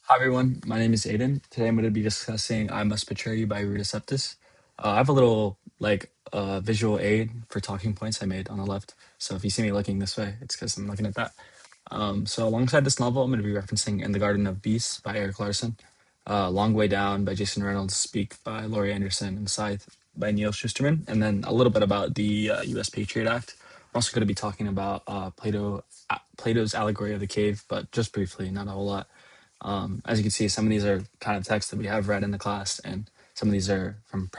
Hi everyone, my name is Aiden. Today I'm going to be discussing "I Must Betray You" by Rita Septis. I have a little visual aid for talking points I made on the left. So if you see me looking this way, it's because I'm looking at that. So alongside this novel, I'm going to be referencing "In the Garden of Beasts" by Eric Larson, "Long Way Down" by Jason Reynolds, "Speak" by Laurie Anderson, and "Scythe" by Neil Schusterman, and then a little bit about the U.S. Patriot Act. I'm also going to be talking about Plato's allegory of the cave, but just briefly, not a whole lot. As you can see, some of these are kind of texts that we have read in the class, and some of these are from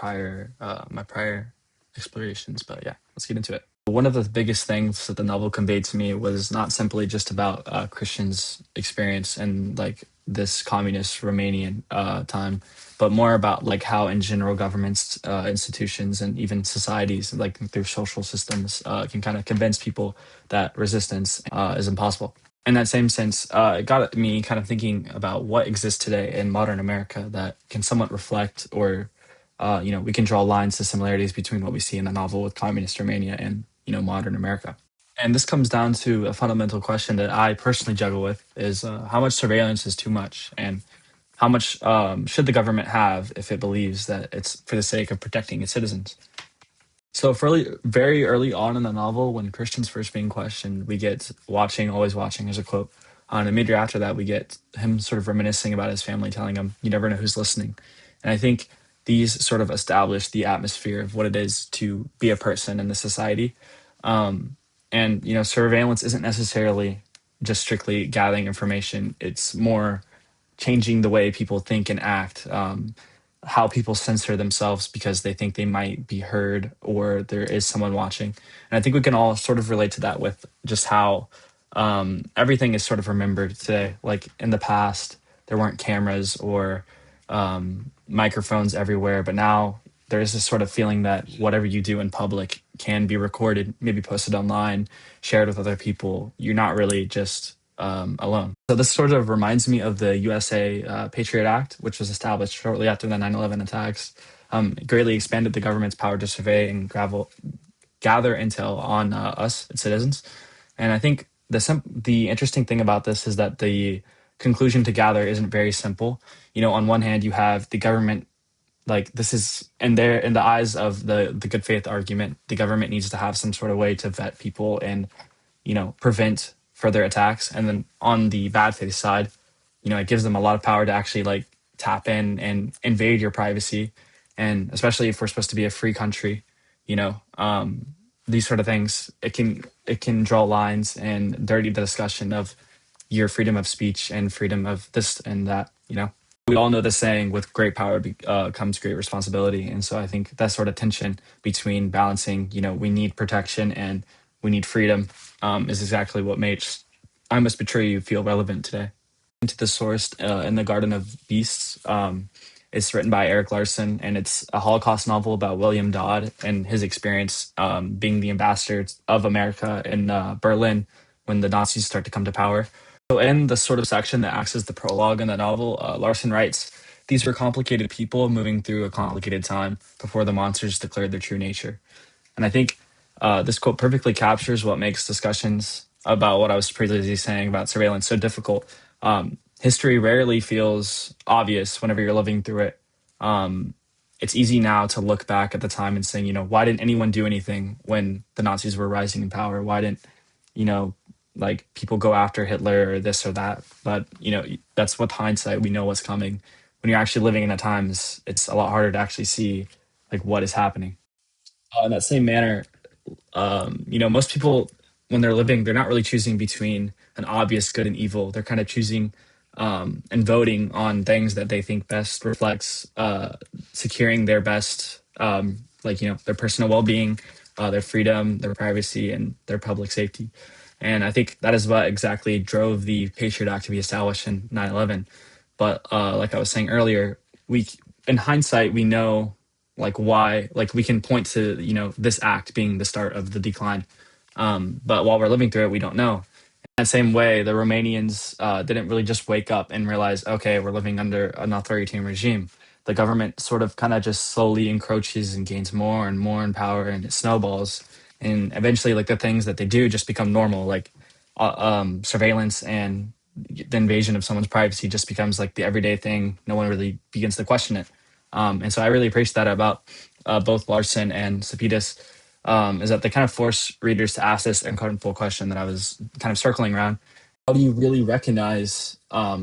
my prior explorations. But yeah, let's get into it. One of the biggest things that the novel conveyed to me was not simply just about Christians' experience and like this communist Romanian time, but more about like how in general governments, institutions, and even societies, like through social systems, can kind of convince people that resistance is impossible. In that same sense, it got me kind of thinking about what exists today in modern America that can somewhat reflect or we can draw lines to similarities between what we see in the novel with communist Romania and modern America. And this comes down to a fundamental question that I personally juggle with: is how much surveillance is too much, and how much should the government have if it believes that it's for the sake of protecting its citizens? So, very early on in the novel, when Christian's first being questioned, we get "watching, always watching" as a quote. And immediately after that, we get him sort of reminiscing about his family, telling him, "You never know who's listening." And I think these sort of establish the atmosphere of what it is to be a person in the society. Um, and surveillance isn't necessarily just strictly gathering information; it's more changing the way people think and act, how people censor themselves because they think they might be heard or there is someone watching. And I think we can all sort of relate to that with just how everything is sort of remembered today. Like in the past, there weren't cameras or microphones everywhere, but now there is this sort of feeling that whatever you do in public can be recorded, maybe posted online, shared with other people. You're not really just alone. So this sort of reminds me of the USA Patriot Act, which was established shortly after the 9/11 attacks. It greatly expanded the government's power to survey and gather intel on us, its citizens. And I think the interesting thing about this is that the conclusion to gather isn't very simple. On one hand, you have the government, like this is in the eyes of the good faith argument, the government needs to have some sort of way to vet people and prevent further attacks. And then on the bad faith side, it gives them a lot of power to actually like tap in and invade your privacy. And especially if we're supposed to be a free country, you know, um, these sort of things, it can draw lines and dirty the discussion of your freedom of speech and freedom of this and that. We all know the saying, with great power comes great responsibility. And so I think that sort of tension between balancing, we need protection and we need freedom, is exactly what makes "I Must Betray You" feel relevant today. Into the source, "In the Garden of Beasts." It's written by Eric Larson, and it's a Holocaust novel about William Dodd and his experience being the ambassador of America in Berlin when the Nazis start to come to power. So, in the sort of section that acts as the prologue in the novel, Larson writes, "These were complicated people moving through a complicated time before the monsters declared their true nature." And I think this quote perfectly captures what makes discussions about what I was previously saying about surveillance so difficult. History rarely feels obvious whenever you're living through it. Um, it's easy now to look back at the time and saying, why didn't anyone do anything when the Nazis were rising in power? Why didn't, you know, like people go after Hitler or this or that? But, that's with hindsight, we know what's coming. When you're actually living in the times, it's a lot harder to actually see like what is happening. In that same manner, most people, when they're living, they're not really choosing between an obvious good and evil. They're kind of choosing and voting on things that they think best reflects securing their best, their personal well-being, their freedom, their privacy, and their public safety. And I think that is what exactly drove the Patriot Act to be established in 9/11. But like I was saying earlier, we in hindsight we know like why, like we can point to this act being the start of the decline. But while we're living through it, we don't know. In that same way, the Romanians didn't really just wake up and realize, okay, we're living under an authoritarian regime. The government sort of kind of just slowly encroaches and gains more and more in power, and it snowballs. And eventually, like the things that they do just become normal, like surveillance and the invasion of someone's privacy just becomes like the everyday thing. No one really begins to question it. And so I really appreciate that about both Larson and Cepedus, is that they kind of force readers to ask this uncomfortable question that I was kind of circling around. How do you really recognize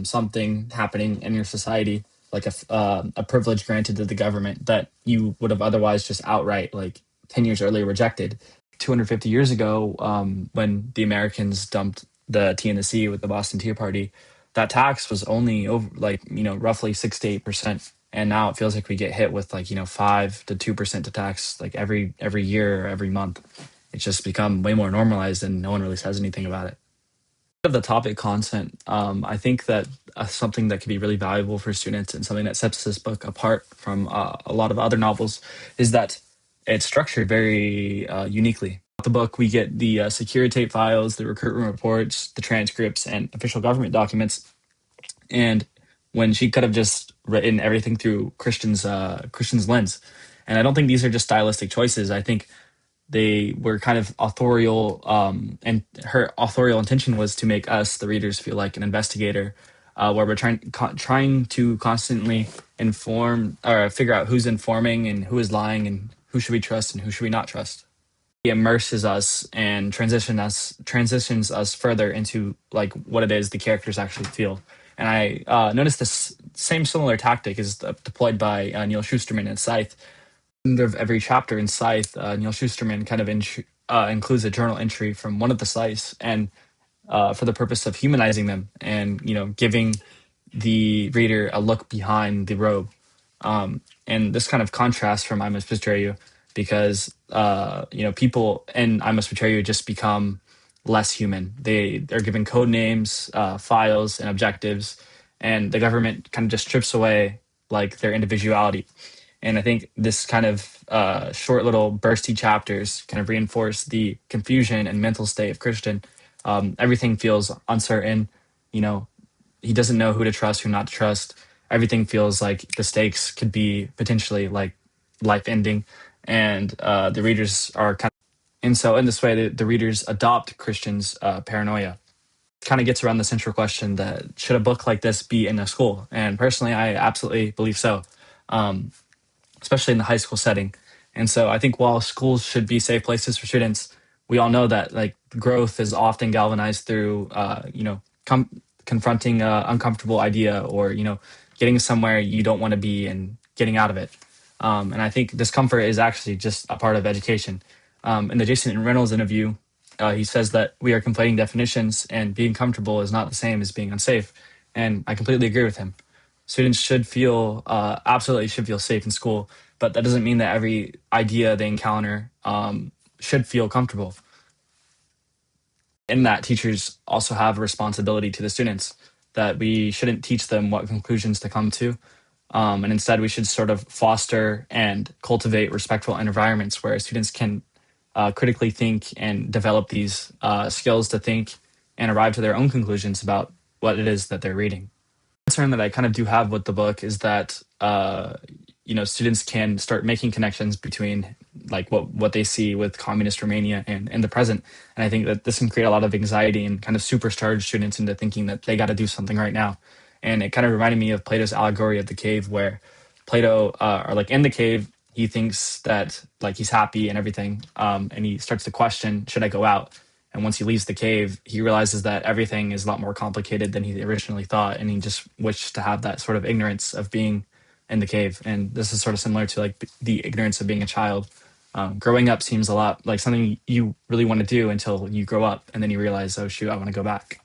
something happening in your society, like a privilege granted to the government that you would have otherwise just outright, like 10 years earlier, rejected? 250 years ago, when the Americans dumped the tea in the sea with the Boston Tea Party, that tax was only over like, roughly 6 to 8%. And now it feels like we get hit with like, 5 to 2% to tax like every year or every month. It's just become way more normalized and no one really says anything about it. Of the topic content, I think that something that could be really valuable for students and something that sets this book apart from a lot of other novels is that it's structured very uniquely. The book, we get the secure tape files, the recruitment reports, the transcripts, and official government documents. And when she could have just written everything through Christian's lens, and I don't think these are just stylistic choices. I think they were kind of authorial, and her authorial intention was to make us, the readers, feel like an investigator, where we're trying to constantly inform or figure out who's informing and who is lying and who should we trust and who should we not trust. It immerses us and transitions us further into like what it is the characters actually feel. And I noticed this same similar tactic is deployed by Neil Shusterman in Scythe. End of every chapter in Scythe, Neil Shusterman kind of includes a journal entry from one of the Scythes, and for the purpose of humanizing them and giving the reader a look behind the robe. And this kind of contrasts from I Must Betray You, because people in I Must Betray You just become less human. They're given code names, files, and objectives, and the government kind of just strips away like their individuality. And I think this kind of short little bursty chapters kind of reinforce the confusion and mental state of Christian. Everything feels uncertain. You know, he doesn't know who to trust, who not to trust. Everything feels like the stakes could be potentially like life ending, and the readers are kind of. And so in this way, the readers adopt Christian's paranoia. Kind of gets around the central question that should a book like this be in a school? And personally, I absolutely believe so. Um, Especially in the high school setting. And so I think while schools should be safe places for students, we all know that like growth is often galvanized through, confronting an uncomfortable idea or, getting somewhere you don't want to be and getting out of it. And I think discomfort is actually just a part of education. In the Jason Reynolds interview, he says that we are conflating definitions and being comfortable is not the same as being unsafe. And I completely agree with him. Students should feel absolutely should feel safe in school, but that doesn't mean that every idea they encounter should feel comfortable. In that, teachers also have a responsibility to the students that we shouldn't teach them what conclusions to come to, and instead we should sort of foster and cultivate respectful environments where students can critically think and develop these skills to think and arrive to their own conclusions about what it is that they're reading. Concern that I kind of do have with the book is that students can start making connections between like what they see with communist Romania and the present, and I think that this can create a lot of anxiety and kind of supercharge students into thinking that they got to do something right now. And it kind of reminded me of Plato's allegory of the cave, where Plato, or like in the cave, he thinks that like he's happy and everything, and he starts to question, should I go out? And once he leaves the cave, he realizes that everything is a lot more complicated than he originally thought. And he just wished to have that sort of ignorance of being in the cave. And this is sort of similar to like the ignorance of being a child. Growing up seems a lot like something you really want to do until you grow up. And then you realize, oh, shoot, I want to go back.